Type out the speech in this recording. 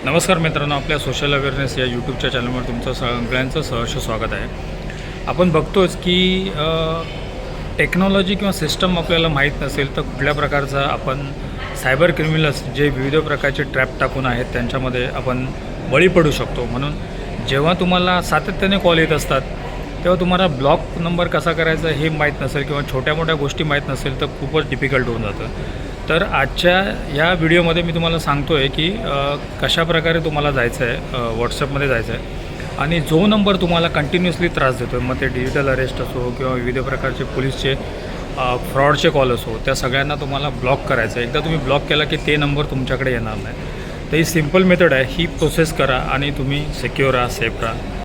नमस्कार मित्रांनो, आपल्या सोशल अवेअरनेस या यूट्यूबच्या चॅनलवर तुमचं सगळ्यांचं सहर्ष स्वागत आहे. आपण बघतोच की टेक्नॉलॉजी किंवा सिस्टम आपल्याला माहीत नसेल तर कुठल्या प्रकारचा आपण सायबर क्रिमिनल्स जे विविध प्रकारचे ट्रॅप टाकून आहेत त्यांच्यामध्ये आपण बळी पडू शकतो. म्हणून जेव्हा तुम्हाला सातत्याने कॉल येत असतात तेव्हा तुम्हाला ब्लॉक नंबर कसा करायचा हे माहीत नसेल किंवा छोट्या मोठ्या गोष्टी माहीत नसेल तर खूपच डिफिकल्ट होऊन जातं. तर आजच्या या व्हिडिओमध्ये मी तुम्हाला सांगतो आहे की कशाप्रकारे तुम्हाला जायचं आहे, व्हॉट्सअपमध्ये जायचं आहे आणि जो नंबर तुम्हाला कंटिन्युअसली त्रास देतो आहे, मग ते डिजिटल अरेस्ट असो किंवा विविध प्रकारचे पोलीसचे फ्रॉडचे कॉल असो, त्या सगळ्यांना तुम्हाला ब्लॉक करायचं आहे. एकदा तुम्ही ब्लॉक केला की ते नंबर तुमच्याकडे येणार नाही. तर ही सिम्पल मेथड आहे, ही प्रोसेस करा आणि तुम्ही सिक्युअर राहा, सेफ राहा.